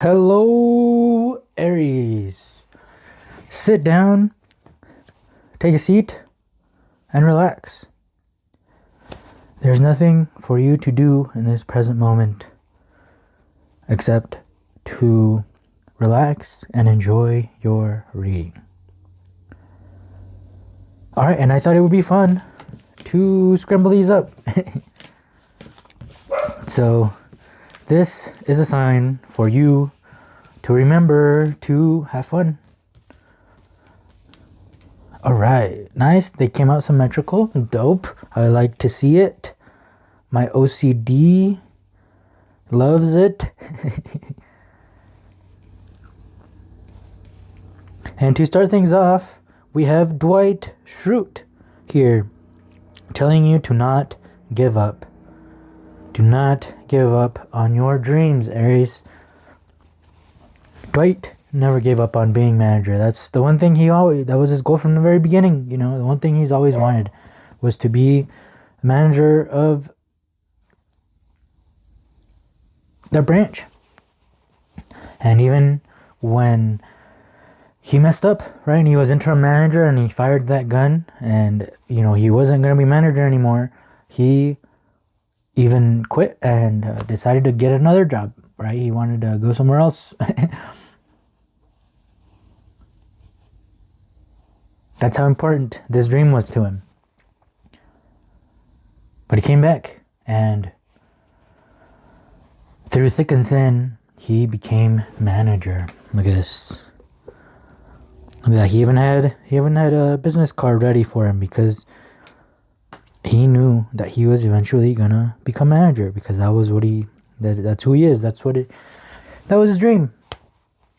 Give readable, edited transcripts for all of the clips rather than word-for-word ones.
Hello, Aries. Sit down, take a seat, and relax. There's nothing for you to do in this present moment except to relax and enjoy your reading. Alright, and I thought it would be fun to scramble these up. So, this is a sign for you to remember to have fun. Alright, nice. They came out symmetrical. Dope. I like to see it. My OCD loves it. And to start things off, we have Dwight Schrute here telling you to not give up. Do not give up on your dreams, Aries. Dwight never gave up on being manager. That's the one thing that was his goal from the very beginning. The one thing he's always wanted was to be manager of their branch. And even when he messed up, right, and he was interim manager and he fired that gun and, he wasn't going to be manager anymore, he even quit and decided to get another job, right? He wanted to go somewhere else. That's how important this dream was to him. But he came back, and through thick and thin, he became manager. Look at this. Look at that. He even had a business card ready for him because he knew that he was eventually gonna become manager, because that was that's who he is. That was his dream.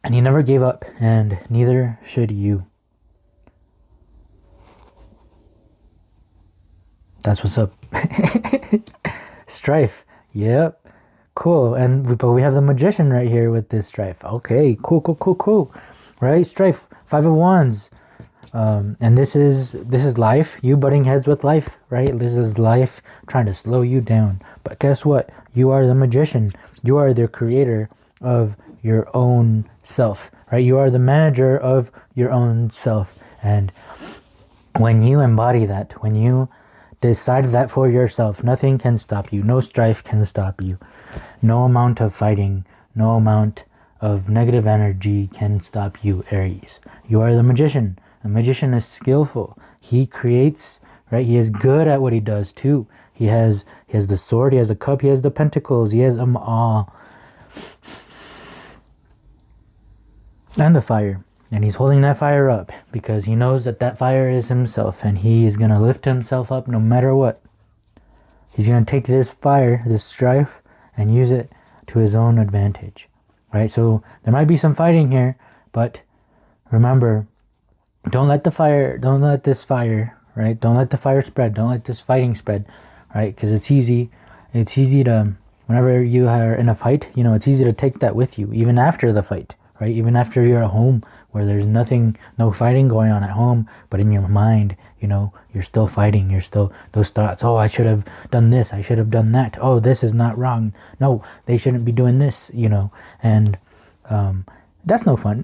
And he never gave up, and neither should you. That's what's up. Strife. Yep. Cool. But we have the magician right here with this strife. Okay. Cool. Right? Strife. 5 of Wands. And this is life. You butting heads with life, right? This is life trying to slow you down. But guess what? You are the magician. You are the creator of your own self, right? You are the manager of your own self. And when you embody that, when you decide that for yourself, nothing can stop you. No strife can stop you. No amount of fighting, no amount of negative energy can stop you, Aries. You are the magician. A magician is skillful. He creates, right? He is good at what he does too. He has the sword, he has the cup, he has the pentacles, he has them all. And the fire. And he's holding that fire up because he knows that fire is himself, and he is going to lift himself up no matter what. He's going to take this fire, this strife, and use it to his own advantage, right? So there might be some fighting here, but remember, don't let this fire, right? Don't let the fire spread. Don't let this fighting spread, right? Because it's easy to, whenever you are in a fight, it's easy to take that with you, even after the fight, right? Even after you're at home where there's no fighting going on at home, but in your mind, you're still fighting. You're still, those thoughts, oh, I should have done this. I should have done that. Oh, this is not wrong. No, they shouldn't be doing this, and, that's no fun,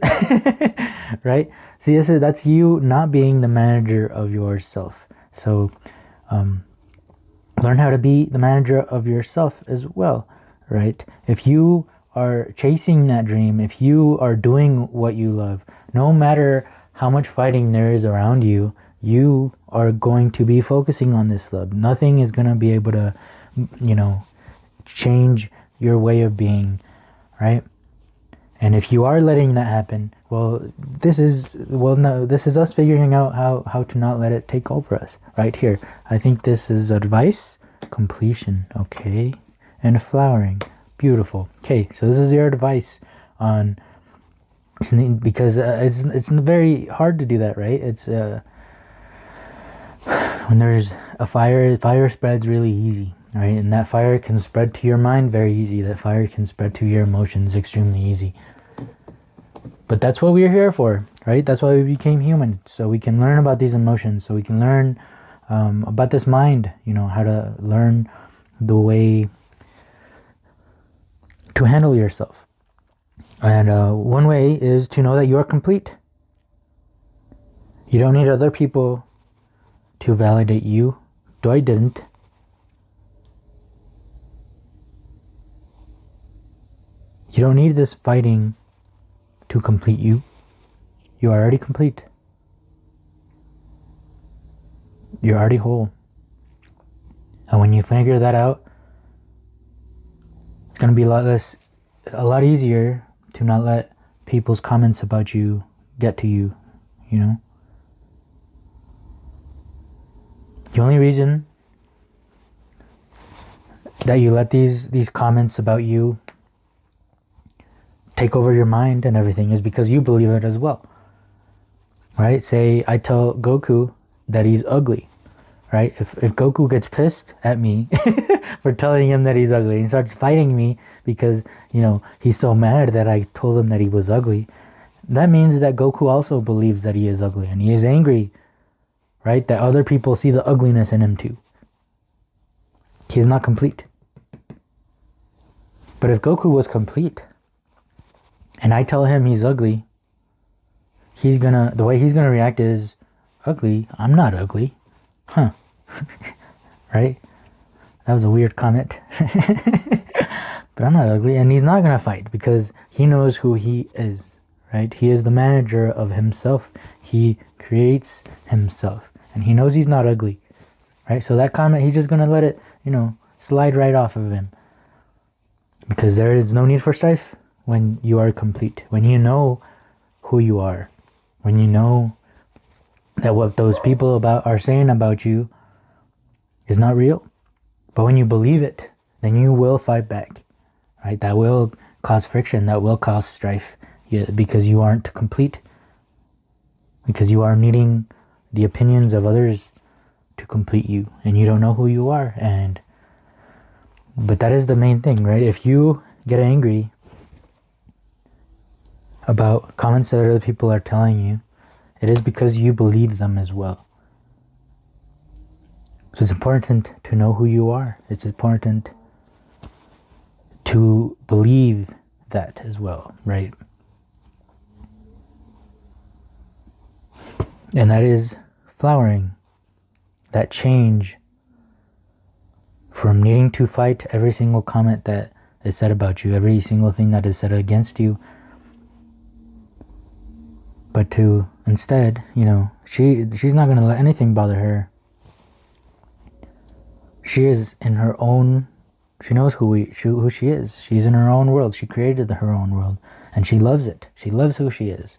right? See, that's you not being the manager of yourself. So, learn how to be the manager of yourself as well, right? If you are chasing that dream, if you are doing what you love, no matter how much fighting there is around you, you are going to be focusing on this love. Nothing is going to be able to, change your way of being, right? And if you are letting that happen, this is us figuring out how to not let it take over us right here. I think this is advice, completion, okay, and flowering. Beautiful. Okay, so this is your advice on, because it's very hard to do that, right? It's when there's a fire spreads really easy, right? And that fire can spread to your mind very easy. That fire can spread to your emotions extremely easy. But that's what we're here for, right? That's why we became human, so we can learn about these emotions, so we can learn about this mind, how to learn the way to handle yourself. And one way is to know that you are complete. You don't need other people to validate you. Though I didn't. You don't need this fighting to complete you. You are already complete. You're already whole. And when you figure that out, it's going to be a lot easier to not let people's comments about you get to you, you know? The only reason that you let these comments about you take over your mind and everything is because you believe it as well, right? Say I tell Goku that he's ugly, right? If Goku gets pissed at me for telling him that he's ugly and starts fighting me because, you know, he's so mad that I told him that he was ugly, that means that Goku also believes that he is ugly and he is angry, right? That other people see the ugliness in him too. He is not complete. But if Goku was complete and I tell him he's ugly, the way he's gonna react is, ugly? I'm not ugly. Huh. Right? That was a weird comment. But I'm not ugly. And he's not gonna fight because he knows who he is, right? He is the manager of himself. He creates himself. And he knows he's not ugly, right? So that comment, he's just gonna let it, you know, slide right off of him. Because there is no need for strife when you are complete. When you know who you are. When you know that what those people are saying about you is not real. But when you believe it, then you will fight back, right? That will cause friction. That will cause strife, because you aren't complete. Because you are needing the opinions of others to complete you, and you don't know who you are. But that is the main thing, right? If you get angry about comments that other people are telling you, it is because you believe them as well. So it's important to know who you are. It's important to believe that as well, right? And that is flowering. That change from needing to fight every single comment that is said about you, every single thing that is said against you, but to instead, you know, she's not going to let anything bother her. She is in her own, she knows who she is. She's in her own world. She created her own world, and she loves it. She loves who she is.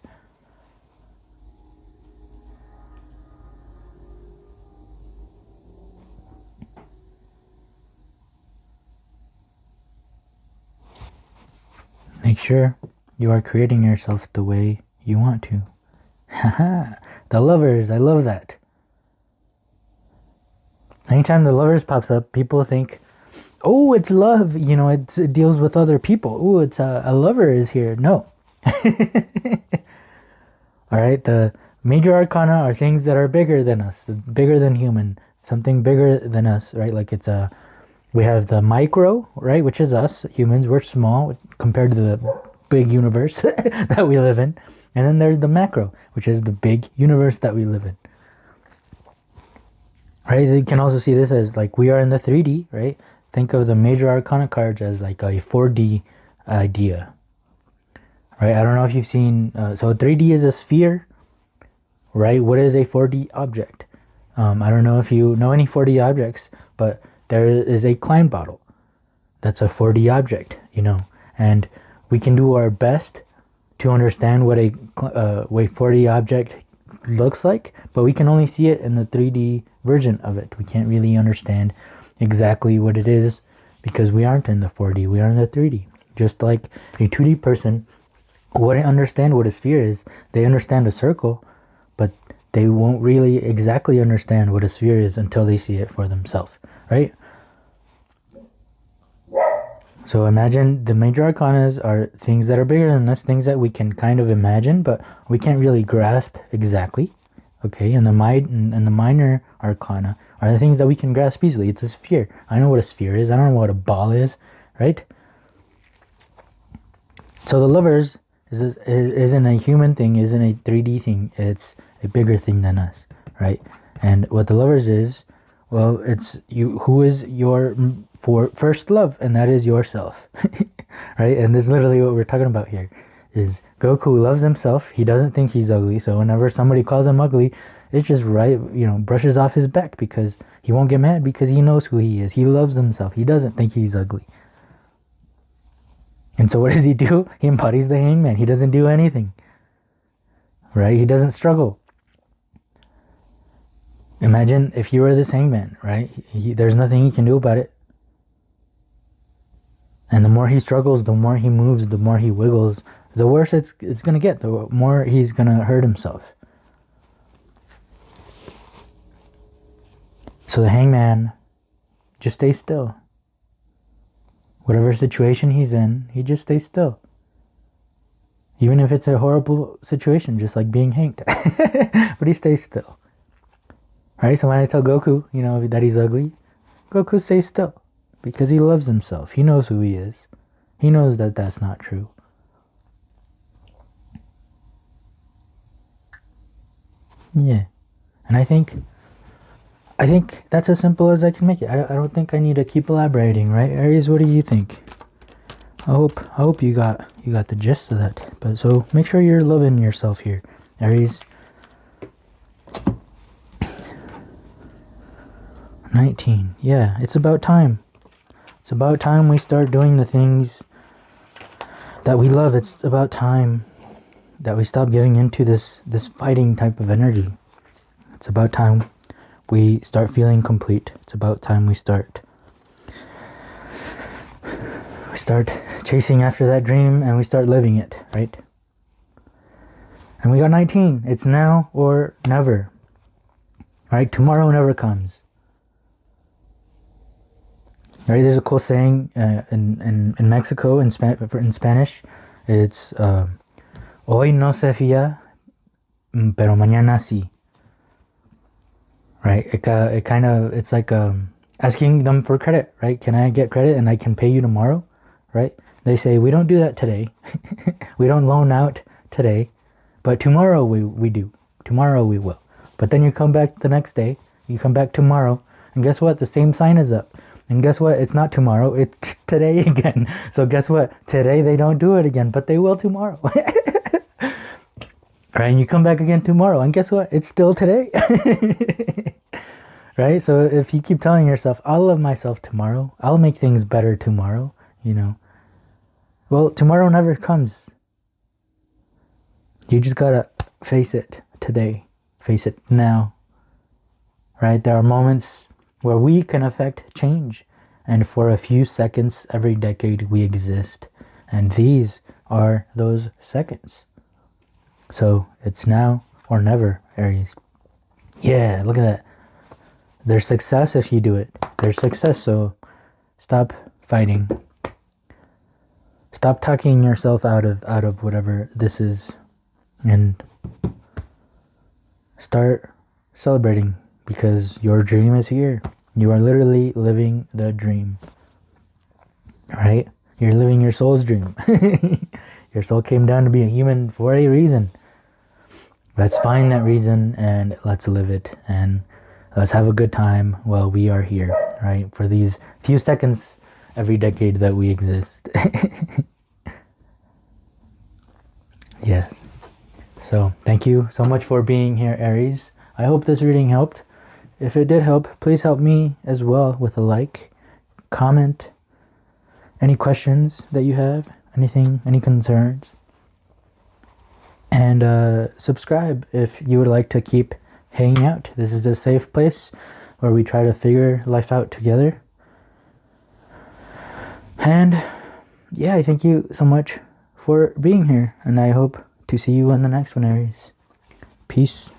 Make sure you are creating yourself the way you want to. Haha, the lovers, I love that. Anytime the lovers pops up, people think, oh, it's love, you know, it deals with other people. Oh, it's a lover is here. No. All right, the major arcana are things that are bigger than us, bigger than human, something bigger than us, right? Like we have the micro, right, which is us, humans. We're small compared to the big universe that we live in. And then there's the macro, which is the big universe that we live in. Right? You can also see this as like we are in the 3D, right? Think of the major arcana cards as like a 4D idea. Right? I don't know if you've seen, so 3D is a sphere, right? What is a 4D object? I don't know if you know any 4D objects, but there is a Klein bottle. That's a 4D object, you know, and we can do our best to understand what a 4D object looks like, but we can only see it in the 3D version of it. We can't really understand exactly what it is because we aren't in the 4D, we are in the 3D. Just like a 2D person wouldn't understand what a sphere is. They understand a circle, but they won't really exactly understand what a sphere is until they see it for themselves, right? So imagine the major arcanas are things that are bigger than us, things that we can kind of imagine, but we can't really grasp exactly. Okay, and the minor arcana are the things that we can grasp easily. It's a sphere. I know what a sphere is. I don't know what a ball is, right? So the lovers isn't a human thing, isn't a 3D thing. It's a bigger thing than us, right? And what the lovers is, well, it's you who is your first love, and that is yourself, right? And this is literally what we're talking about here. Is Goku loves himself. He doesn't think he's ugly. So whenever somebody calls him ugly, it's just right, brushes off his back because he won't get mad because he knows who he is. He loves himself. He doesn't think he's ugly. And so what does he do? He embodies the hangman. He doesn't do anything, right? He doesn't struggle. Imagine if you were this hangman, right? There's nothing he can do about it. And the more he struggles, the more he moves, the more he wiggles, the worse it's going to get, the more he's going to hurt himself. So the hangman just stays still. Whatever situation he's in, he just stays still. Even if it's a horrible situation, just like being hanged. But he stays still. Right? So when I tell Goku, that he's ugly, Goku stays still. Because he loves himself. He knows who he is. He knows that that's not true. Yeah. And I think that's as simple as I can make it. I don't think I need to keep elaborating, right? Aries, what do you think? I hope you got the gist of that. But so make sure you're loving yourself here, Aries. 19. Yeah, it's about time. It's about time we start doing the things that we love. It's about time that we stop giving into this fighting type of energy. It's about time we start feeling complete. It's about time we start chasing after that dream and we start living it, right? And we got 19. It's now or never. Right? Tomorrow never comes. Right? There's a cool saying in Mexico in Spanish. It's hoy no se fía, pero mañana sí. Right? It's like asking them for credit, right? Can I get credit and I can pay you tomorrow, right? They say we don't do that today. We don't loan out today, but tomorrow we do. Tomorrow we will. But then you come back the next day, you come back tomorrow, and guess what? The same sign is up. And guess what? It's not tomorrow, it's today again. So guess what? Today they don't do it again, but they will tomorrow. Right? And you come back again tomorrow, and guess what? It's still today. Right? So if you keep telling yourself, I'll love myself tomorrow, I'll make things better tomorrow, well, tomorrow never comes. You just gotta face it today. Face it now. Right? There are moments where we can affect change. And for a few seconds every decade we exist. And these are those seconds. So it's now or never, Aries. Yeah, look at that. There's success if you do it. There's success, so stop fighting. Stop talking yourself out of whatever this is. And start celebrating. Because your dream is here. You are literally living the dream. Right? You're living your soul's dream. Your soul came down to be a human for a reason. Let's find that reason and let's live it. And let's have a good time while we are here. Right? For these few seconds every decade that we exist. Yes. So thank you so much for being here, Aries. I hope this reading helped. If it did help, please help me as well with a like, comment, any questions that you have, anything, any concerns. And subscribe if you would like to keep hanging out. This is a safe place where we try to figure life out together. And yeah, I thank you so much for being here. And I hope to see you in the next one, Aries. Peace.